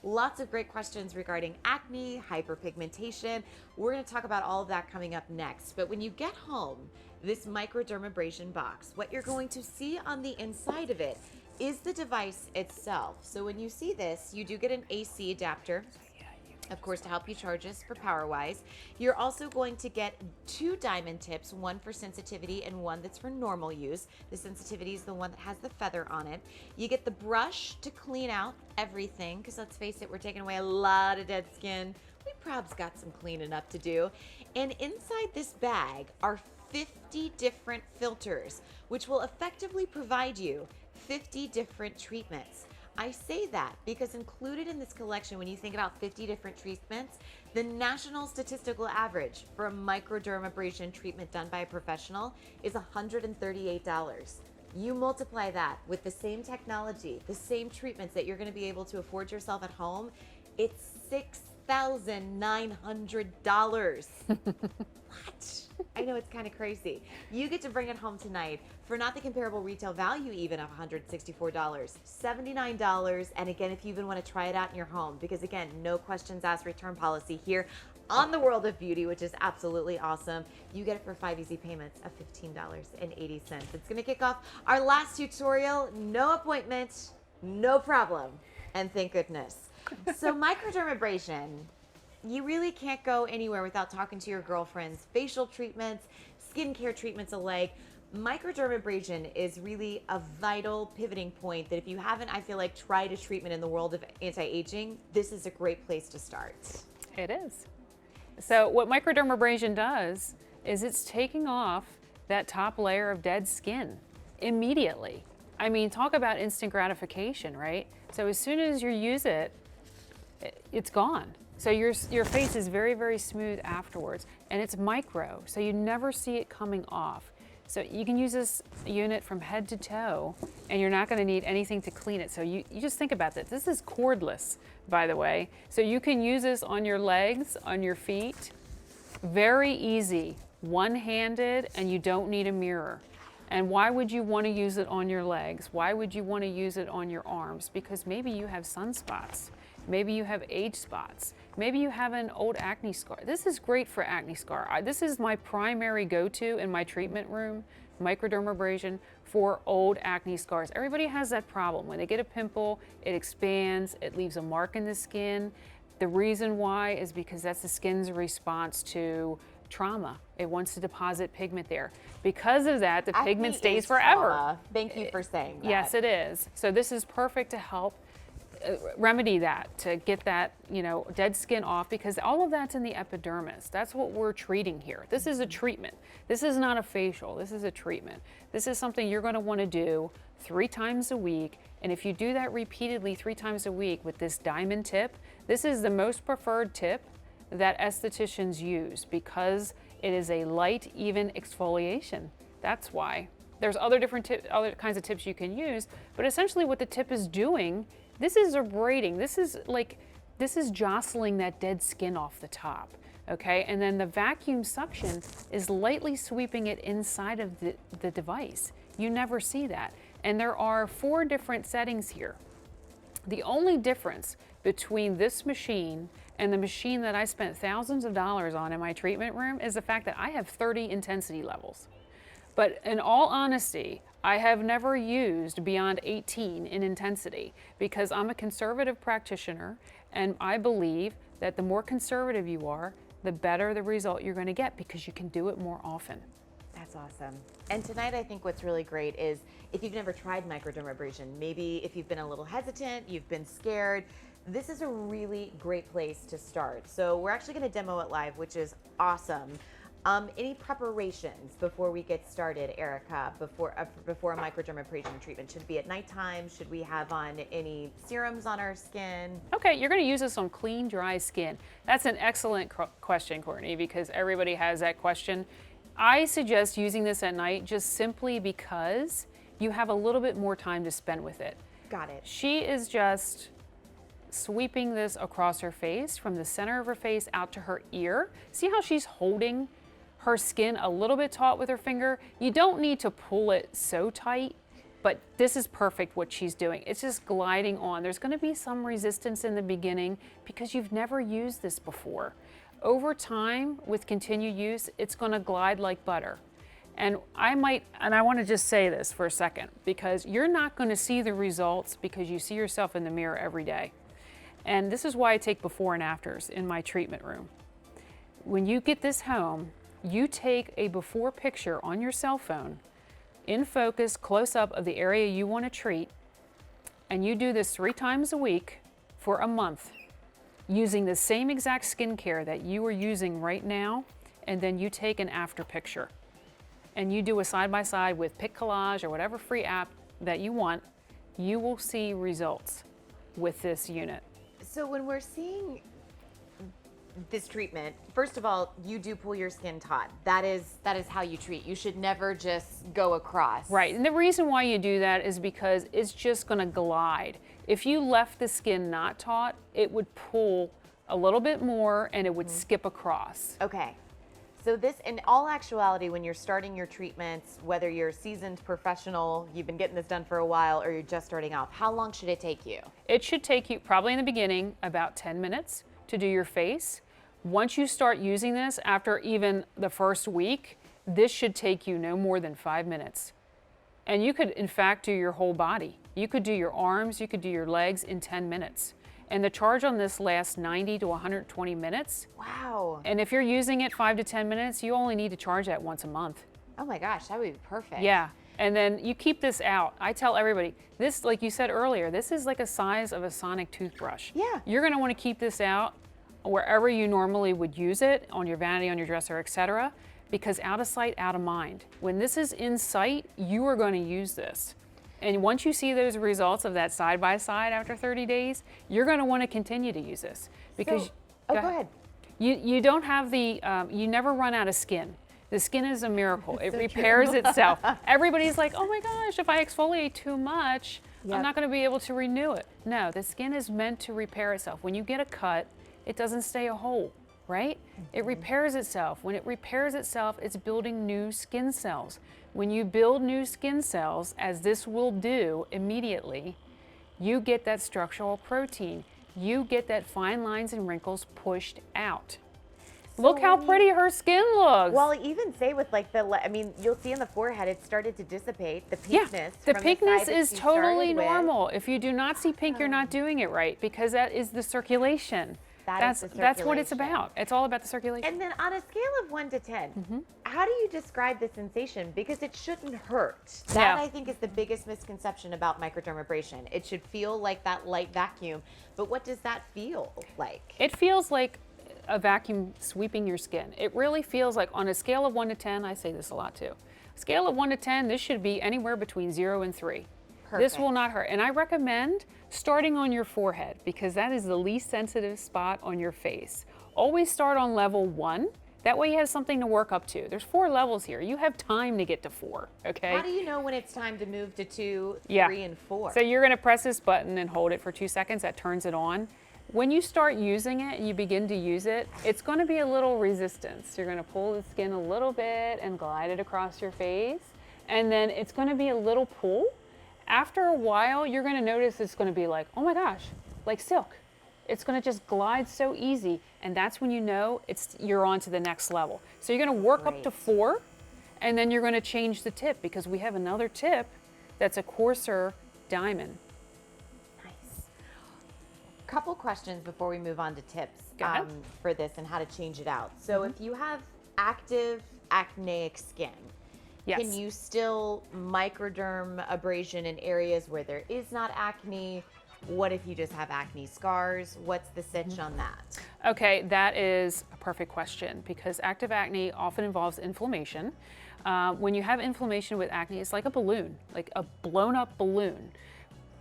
Lots of great questions regarding acne, hyperpigmentation. We're going to talk about all of that coming up next. But when you get home, this microdermabrasion box, what you're going to see on the inside of it is the device itself. So when you see this, you do get an AC adapter, of course, to help you charge this for power-wise. You're also going to get 2 diamond tips, one for sensitivity and one that's for normal use. The sensitivity is the one that has the feather on it. You get the brush to clean out everything, because let's face it, we're taking away a lot of dead skin. We prob's got some cleaning up to do. And inside this bag are 50 different filters, which will effectively provide you 50 different treatments. I say that because included in this collection, when you think about 50 different treatments, the national statistical average for a microdermabrasion treatment done by a professional is $138. You multiply that with the same technology, the same treatments that you're going to be able to afford yourself at home, it's $6,900. What? I know, it's kind of crazy. You get to bring it home tonight for not the comparable retail value even of $164, $79. And again, if you even want to try it out in your home, because again, no questions asked return policy here on the World of Beauty, which is absolutely awesome. You get it for 5 easy payments of $15.80. It's going to kick off our last tutorial. No appointment, no problem. And thank goodness. So microdermabrasion, you really can't go anywhere without talking to your girlfriends. Facial treatments, skincare treatments alike. Microdermabrasion is really a vital pivoting point that if you haven't, I feel like, tried a treatment in the world of anti-aging, this is a great place to start. It is. So what microdermabrasion does is it's taking off that top layer of dead skin immediately. I mean, talk about instant gratification, right? So as soon as you use it, it's gone. So your face is very, very smooth afterwards, and it's micro, so you never see it coming off. So you can use this unit from head to toe, and you're not gonna need anything to clean it. So you just think about this. This is cordless, by the way. So you can use this on your legs, on your feet. Very easy, one-handed, and you don't need a mirror. And why would you want to use it on your legs? Why would you want to use it on your arms? Because maybe you have sunspots. Maybe you have age spots. Maybe you have an old acne scar. This is great for acne scar. This is my primary go-to in my treatment room, microdermabrasion for old acne scars. Everybody has that problem. When they get a pimple, it expands, it leaves a mark in the skin. The reason why is because that's the skin's response to trauma. It wants to deposit pigment there. Because of that, the pigment stays forever. Trauma. Thank you for saying that. Yes, it is. So this is perfect to help remedy that, to get that, dead skin off, because all of that's in the epidermis. That's what we're treating here. This is a treatment. This is not a facial. This is a treatment. This is something you're going to want to do 3 times a week. And if you do that repeatedly 3 times a week with this diamond tip, this is the most preferred tip that estheticians use because it is a light, even exfoliation. That's why. There's other kinds of tips you can use, but essentially what the tip is doing, this is abrading. This is jostling that dead skin off the top, okay? And then the vacuum suction is lightly sweeping it inside of the device. You never see that. And there are 4 different settings here. The only difference between this machine and the machine that I spent thousands of dollars on in my treatment room is the fact that I have 30 intensity levels. But in all honesty, I have never used beyond 18 in intensity because I'm a conservative practitioner, and I believe that the more conservative you are, the better the result you're going to get because you can do it more often. That's awesome. And tonight, I think what's really great is if you've never tried microdermabrasion, maybe if you've been a little hesitant, you've been scared, this is a really great place to start. So we're actually going to demo it live, which is awesome. Any preparations before we get started, Erica, before a microdermabrasion treatment? Should it be at nighttime? Should we have on any serums on our skin? Okay, you're going to use this on clean, dry skin. That's an excellent question, Courtney, because everybody has that question. I suggest using this at night just simply because you have a little bit more time to spend with it. Got it. She is just sweeping this across her face, from the center of her face out to her ear. See how she's holding her skin a little bit taut with her finger? You don't need to pull it so tight But this is perfect what she's doing. It's just gliding on. There's going to be some resistance in the beginning because you've never used this before. Over time, with continued use, it's going to glide like butter. And I want to just say this for a second, because you're not going to see the results because you see yourself in the mirror every day. And this is why I take before and afters in my treatment room. When you get this home, you take a before picture on your cell phone, in focus, close up of the area you want to treat, and you do this 3 times a week for a month, using the same exact skincare that you are using right now, and then you take an after picture. And you do a side-by-side with Pic Collage or whatever free app that you want, you will see results with this unit. So when we're seeing this treatment, first of all, you do pull your skin taut. That is how you treat. You should never just go across. Right, and the reason why you do that is because it's just gonna glide. If you left the skin not taut, it would pull a little bit more and it would skip across. Okay. So this, in all actuality, when you're starting your treatments, whether you're a seasoned professional, you've been getting this done for a while, or you're just starting off, how long should it take you? It should take you, probably in the beginning, about 10 minutes to do your face. Once you start using this, after even the first week, this should take you no more than 5 minutes. And you could, in fact, do your whole body. You could do your arms, you could do your legs in 10 minutes. And the charge on this lasts 90 to 120 minutes. Wow. And if you're using it 5 to 10 minutes, you only need to charge that once a month. Oh my gosh, that would be perfect. Yeah. And then you keep this out. I tell everybody, this, like you said earlier, this is like a size of a sonic toothbrush. Yeah. You're gonna wanna keep this out wherever you normally would use it, on your vanity, on your dresser, etc., because out of sight, out of mind. When this is in sight, you are gonna use this. And once you see those results of that side-by-side after 30 days, you're gonna wanna continue to use this. Because, go ahead. You don't have the, you never run out of skin. The skin is a miracle. It So repairs true. itself. Everybody's like, oh my gosh, if I exfoliate too much, Yep. I'm not gonna be able to renew it. No, the skin is meant to repair itself. When you get a cut, it doesn't stay a hole, right? It repairs itself. When it repairs itself, it's building new skin cells. When you build new skin cells, as this will do immediately, you get that structural protein. You get that fine lines and wrinkles pushed out. Look how pretty her skin looks. Well, even say with like I mean, you'll see in the forehead, it started to dissipate, the yeah, pinkness. the from pinkness side that is she totally started with. normal. If you do not see pink, you're not doing it right, because that is the circulation. That's the That's what it's circulation. about. It's all about the circulation. And then on a scale of 1 to 10, how do you describe the sensation? Because it shouldn't hurt. That Yeah. I think is the biggest misconception about microdermabrasion. It should feel like that light vacuum, but what does that feel like? It feels like a vacuum sweeping your skin. It really feels like, on a scale of 1 to 10, I say this a lot too. Scale of 1 to 10, this should be anywhere between 0 and 3. This will not hurt. And I recommend starting on your forehead, because that is the least sensitive spot on your face. Always start on level 1. That way you have something to work up to. There's 4 levels here. You have time to get to 4, okay? How do you know when it's time to move to 2, 3, Yeah. and 4? So you're gonna press this button and hold it for 2 seconds. That turns it on. When you start using it and you begin to use it, it's gonna be a little resistance. You're gonna pull the skin a little bit and glide it across your face. And then it's gonna be a little pull. After a while, you're gonna notice it's gonna be like, oh my gosh, like silk. It's gonna just glide so easy. And that's when you know you're on to the next level. So you're gonna work up to 4, and then you're gonna change the tip, because we have another tip that's a coarser diamond. Nice. Couple questions before we move on to tips Go ahead. for this and how to change it out. So if you have active acneic skin, Yes. can you still microderm abrasion in areas where there is not acne? What if you just have acne scars? What's the sitch on that? Okay, that is a perfect question, because active acne often involves inflammation. When you have inflammation with acne, it's like a balloon, like a blown up balloon.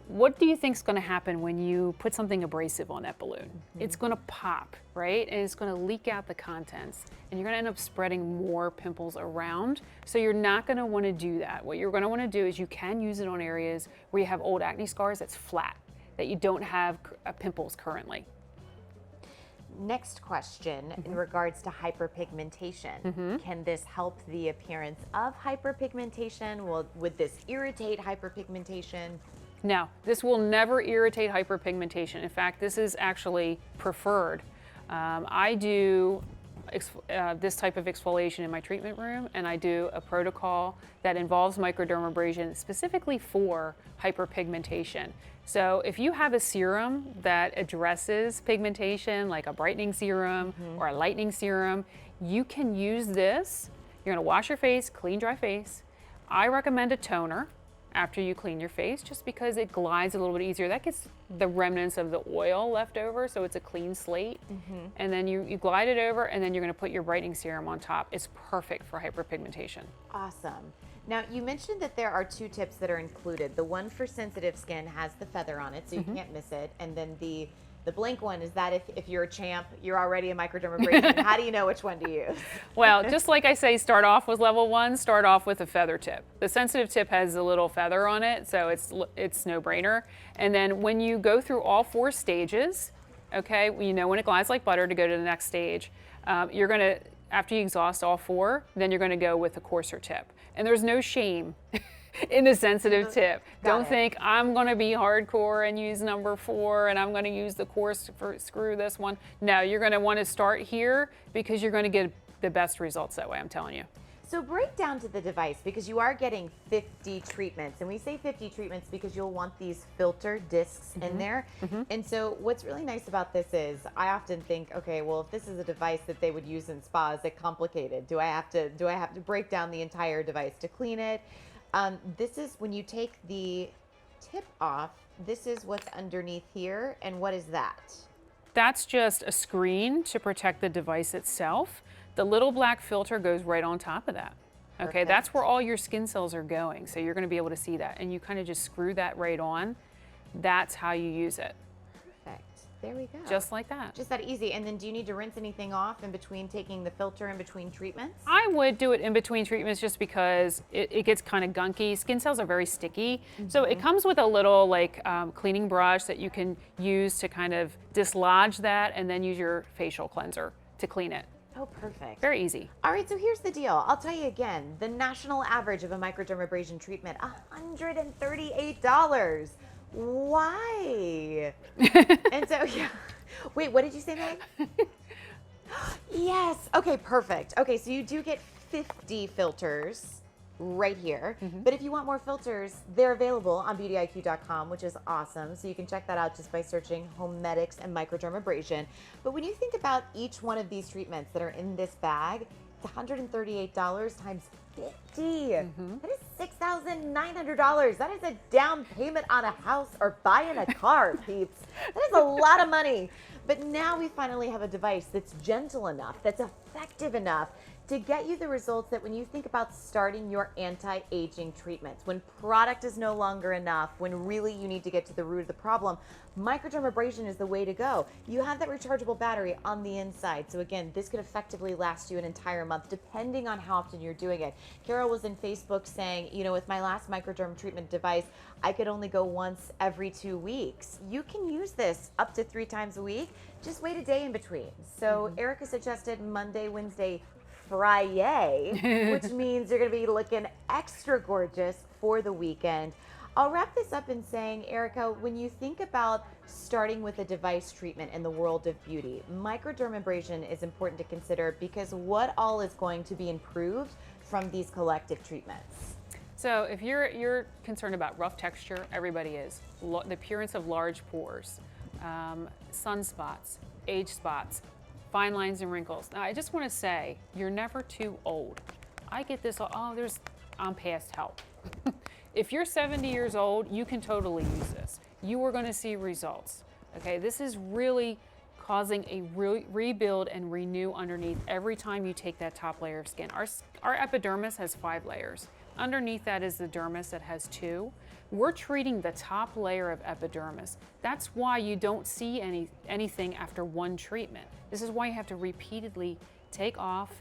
What do you think is going to happen when you put something abrasive on that balloon? It's going to pop, right? And it's going to leak out the contents, and you're going to end up spreading more pimples around. So you're not going to want to do that. What you're going to want to do is, you can use it on areas where you have old acne scars that's flat, that you don't have pimples currently. next question in regards to hyperpigmentation. Can this help the appearance of hyperpigmentation? Would this irritate hyperpigmentation? No, this will never irritate hyperpigmentation. In fact, this is actually preferred. I do this type of exfoliation in my treatment room, and I do a protocol that involves microdermabrasion specifically for hyperpigmentation. So if you have a serum that addresses pigmentation, like a brightening serum or a lightening serum, you can use this. You're gonna wash your face, clean, dry face. I recommend a toner after you clean your face, just because it glides a little bit easier. That gets the remnants of the oil left over, so it's a clean slate. And then you glide it over, and then you're gonna put your brightening serum on top. It's perfect for hyperpigmentation. Awesome. Now, you mentioned that there are 2 tips that are included. The one for sensitive skin has the feather on it, so you can't miss it. And then the blank one is that if you're a champ, you're already a microdermabrasion. How do you know which one to use? Well, just like I say, start off with level 1, start off with a feather tip. The sensitive tip has a little feather on it, so it's no brainer. And then when you go through all 4 stages, okay, you know when it glides like butter to go to the next stage, you're gonna, after you exhaust all 4, then you're gonna go with a coarser tip. And there's no shame in the sensitive tip. Don't think I'm gonna be hardcore and use number 4 and I'm gonna use the coarse for screw this one. No, you're gonna wanna start here because you're gonna get the best results that way, I'm telling you. So break down to the device, because you are getting 50 treatments. And we say 50 treatments because you'll want these filter discs in there. And so what's really nice about this is I often think, okay, well, if this is a device that they would use in spas, is it complicated? Do I have to break down the entire device to clean it? This is when you take the tip off, this is what's underneath here. And what is that? That's just a screen to protect the device itself. The little black filter goes right on top of that. Okay, Perfect. That's where all your skin cells are going. So you're gonna be able to see that. And you kind of just screw that right on. That's how you use it. Perfect. There we go. Just like that. Just that easy. And then do you need to rinse anything off in between taking the filter in between treatments? I would do it in between treatments just because it gets kind of gunky. Skin cells are very sticky. So it comes with a little cleaning brush that you can use to kind of dislodge that, and then use your facial cleanser to clean it. Oh, perfect. Very easy. All right, so here's the deal. I'll tell you again, the national average of a microdermabrasion treatment, $138. Why? And so, yeah. Wait, what did you say, Meg? Yes. Okay, perfect. Okay, so you do get 50 filters right here. But if you want more filters, they're available on beautyiq.com, which is awesome. So you can check that out just by searching HoMedics and Microdermabrasion. But when you think about each one of these treatments that are in this bag, it's $138 times 50. That is $6,900. That is a down payment on a house or buying a car, peeps. That is a lot of money. But now we finally have a device that's gentle enough, that's effective enough to get you the results that when you think about starting your anti-aging treatments, when product is no longer enough, when really you need to get to the root of the problem, microdermabrasion is the way to go. You have that rechargeable battery on the inside. So again, this could effectively last you an entire month, depending on how often you're doing it. Carol was in Facebook saying, you know, with my last microderm treatment device, I could only go once every 2 weeks. You can use this up to 3 times a week. Just wait a day in between. So Erica suggested Monday, Wednesday, Friday, which means you're going to be looking extra gorgeous for the weekend. I'll wrap this up in saying, Erica, when you think about starting with a device treatment in the world of beauty, microdermabrasion is important to consider because what all is going to be improved from these collective treatments? So if you're concerned about rough texture, everybody is. The appearance of large pores, sunspots, age spots, fine lines and wrinkles. Now, I just want to say, you're never too old. I get this, I'm past help. If you're 70 years old, you can totally use this. You are going to see results. Okay, this is really causing a rebuild and renew underneath every time you take that top layer of skin. Our epidermis has 5 layers. Underneath that is the dermis that has 2. We're treating the top layer of epidermis. That's why you don't see anything after one treatment. This is why you have to repeatedly take off,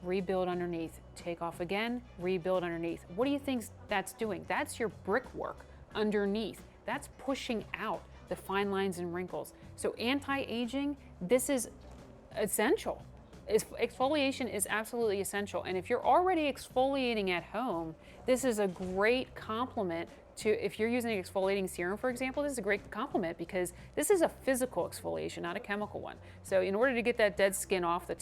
rebuild underneath, take off again, rebuild underneath. What do you think that's doing? That's your brickwork underneath. That's pushing out the fine lines and wrinkles. So anti-aging, this is essential. Exfoliation is absolutely essential. And if you're already exfoliating at home, this is a great complement to, if you're using an exfoliating serum, for example, this is a great complement because this is a physical exfoliation, not a chemical one. So in order to get that dead skin off the